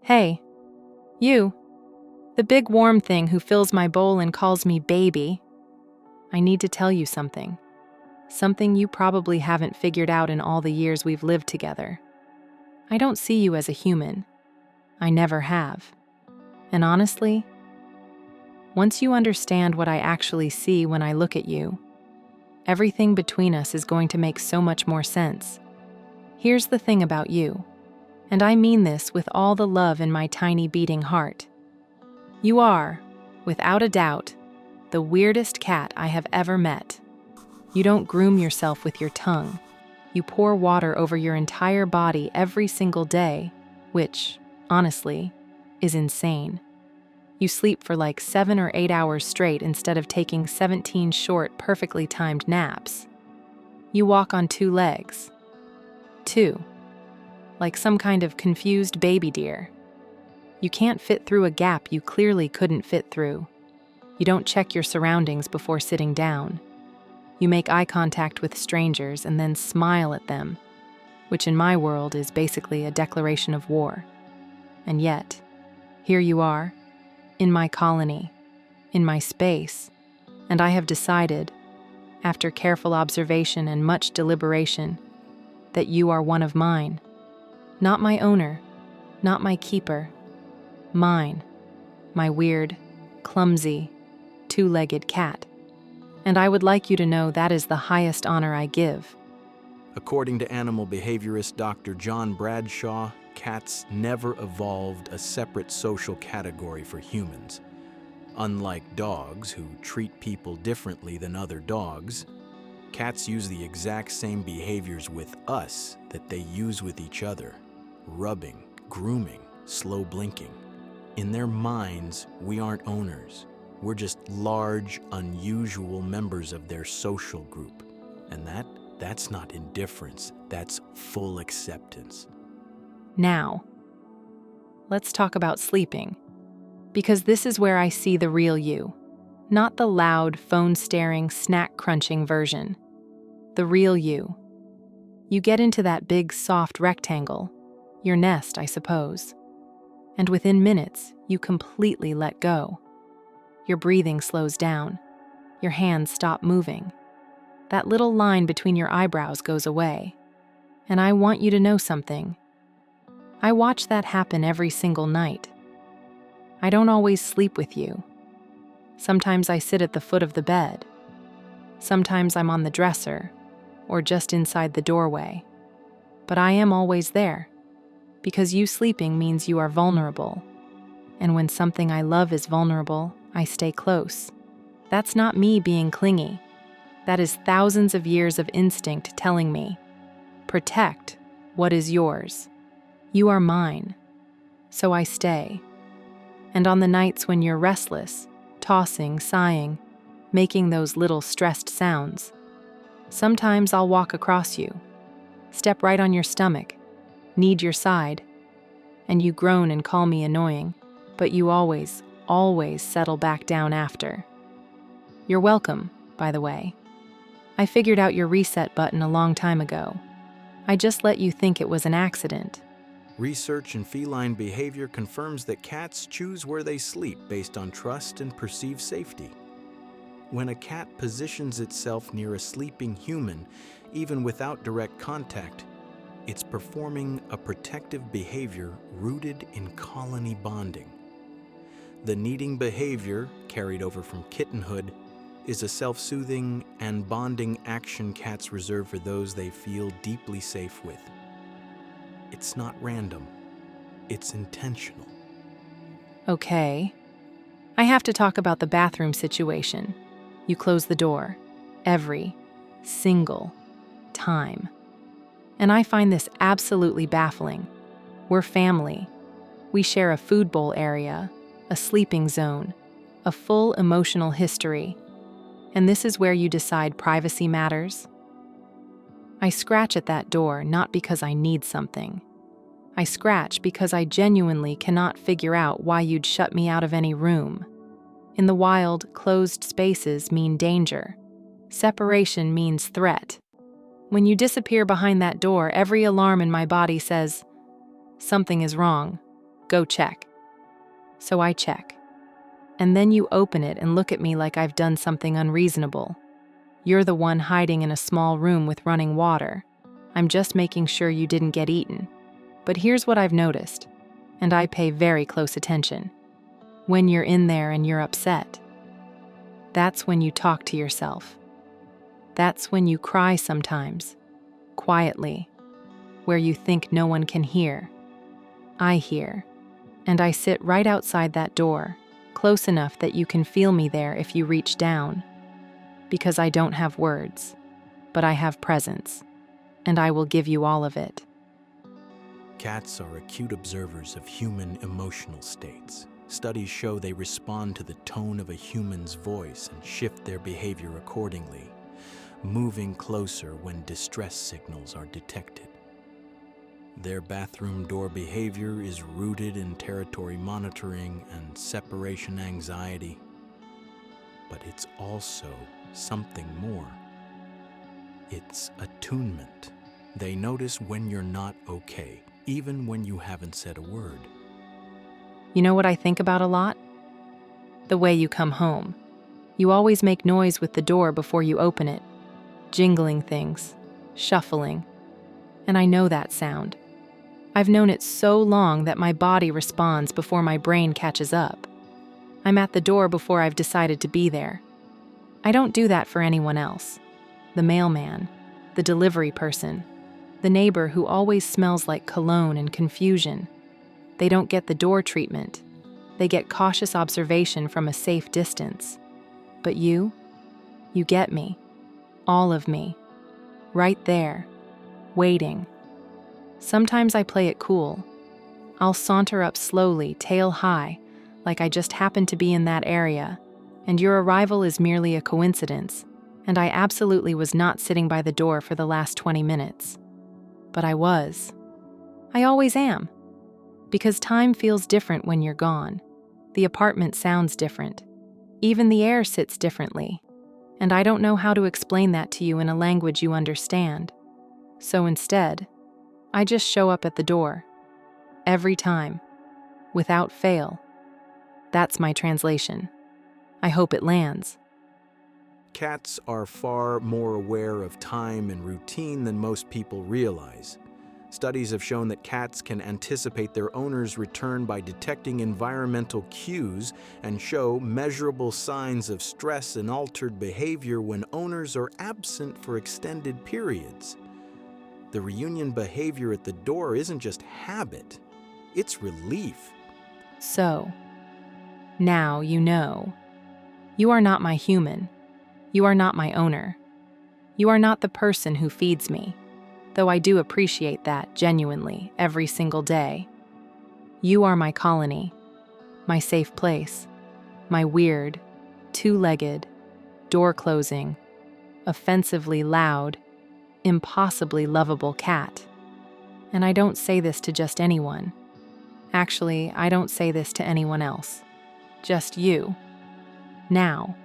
Hey, you, the big warm thing who fills my bowl and calls me baby. I need to tell you something. Something you probably haven't figured out in all the years we've lived together. I don't see you as a human. I never have. And honestly, once you understand what I actually see when I look at you, everything between us is going to make so much more sense. Here's the thing about you, and I mean this with all the love in my tiny beating heart. You are, without a doubt, the weirdest cat I have ever met. You don't groom yourself with your tongue. You pour water over your entire body every single day, which, honestly, is insane. You sleep for like 7 or 8 hours straight instead of taking 17 short, perfectly timed naps. You walk on 2 legs. 2. Like some kind of confused baby deer. You can't fit through a gap you clearly couldn't fit through. You don't check your surroundings before sitting down. You make eye contact with strangers and then smile at them, which in my world is basically a declaration of war. And yet, here you are, in my colony, in my space, and I have decided, after careful observation and much deliberation, that you are one of mine. Not my owner, not my keeper. Mine, my weird, clumsy, 2-legged cat. And I would like you to know that is the highest honor I give. According to animal behaviorist Dr. John Bradshaw, cats never evolved a separate social category for humans. Unlike dogs, who treat people differently than other dogs, cats use the exact same behaviors with us that they use with each other. Rubbing, grooming, slow blinking. In their minds, we aren't owners. We're just large, unusual members of their social group. And that's not indifference, that's full acceptance. Now, let's talk about sleeping. Because this is where I see the real you. Not the loud, phone-staring, snack-crunching version. The real you. You get into that big, soft rectangle. Your nest, I suppose. And within minutes, you completely let go. Your breathing slows down. Your hands stop moving. That little line between your eyebrows goes away. And I want you to know something. I watch that happen every single night. I don't always sleep with you. Sometimes I sit at the foot of the bed. Sometimes I'm on the dresser, or just inside the doorway. But I am always there. Because you sleeping means you are vulnerable. And when something I love is vulnerable, I stay close. That's not me being clingy. That is thousands of years of instinct telling me, protect what is yours. You are mine. So I stay. And on the nights when you're restless, tossing, sighing, making those little stressed sounds, sometimes I'll walk across you, step right on your stomach, need your side, and you groan and call me annoying, but you always settle back down after. You're welcome, by the way. I figured out your reset button a long time ago. I just let you think it was an accident. Research in feline behavior confirms that cats choose where they sleep based on trust and perceived safety. When a cat positions itself near a sleeping human, even without direct contact, it's performing a protective behavior rooted in colony bonding. The needing behavior, carried over from kittenhood, is a self-soothing and bonding action cats reserve for those they feel deeply safe with. It's not random. It's intentional. Okay. I have to talk about the bathroom situation. You close the door. Every single time. And I find this absolutely baffling. We're family. We share a food bowl area, a sleeping zone, a full emotional history. And this is where you decide privacy matters? I scratch at that door not because I need something. I scratch because I genuinely cannot figure out why you'd shut me out of any room. In the wild, closed spaces mean danger. Separation means threat. When you disappear behind that door, every alarm in my body says, something is wrong. Go check. So I check. And then you open it and look at me like I've done something unreasonable. You're the one hiding in a small room with running water. I'm just making sure you didn't get eaten. But here's what I've noticed, and I pay very close attention. When you're in there and you're upset, that's when you talk to yourself. That's when you cry sometimes, quietly, where you think no one can hear. I hear, and I sit right outside that door, close enough that you can feel me there if you reach down. Because I don't have words, but I have presence, and I will give you all of it. Cats are acute observers of human emotional states. Studies show they respond to the tone of a human's voice and shift their behavior accordingly, moving closer when distress signals are detected. Their bathroom door behavior is rooted in territory monitoring and separation anxiety, but it's also something more. It's attunement. They notice when you're not okay, even when you haven't said a word. You know what I think about a lot? The way you come home. You always make noise with the door before you open it, jingling things, shuffling. And I know that sound. I've known it so long that my body responds before my brain catches up. I'm at the door before I've decided to be there. I don't do that for anyone else. The mailman, the delivery person, the neighbor who always smells like cologne and confusion. They don't get the door treatment. They get cautious observation from a safe distance. But you get me. All of me. Right there. Waiting. Sometimes I play it cool. I'll saunter up slowly, tail high, like I just happened to be in that area, and your arrival is merely a coincidence, and I absolutely was not sitting by the door for the last 20 minutes. But I was. I always am. Because time feels different when you're gone. The apartment sounds different. Even the air sits differently. And I don't know how to explain that to you in a language you understand. So instead, I just show up at the door. Every time. Without fail. That's my translation. I hope it lands. Cats are far more aware of time and routine than most people realize. Studies have shown that cats can anticipate their owner's return by detecting environmental cues and show measurable signs of stress and altered behavior when owners are absent for extended periods. The reunion behavior at the door isn't just habit, it's relief. So, now you know. You are not my human. You are not my owner. You are not the person who feeds me, though I do appreciate that genuinely every single day. You are my colony, my safe place, my weird, two-legged, door-closing, offensively loud, impossibly lovable cat. And I don't say this to just anyone. Actually, I don't say this to anyone else. Just you. Now.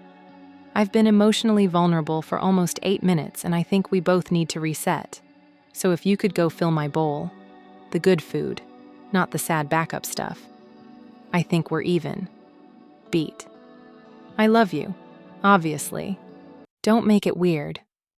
I've been emotionally vulnerable for almost 8 minutes, and I think we both need to reset. So if you could go fill my bowl, the good food, not the sad backup stuff, I think we're even. Beat. I love you, obviously. Don't make it weird.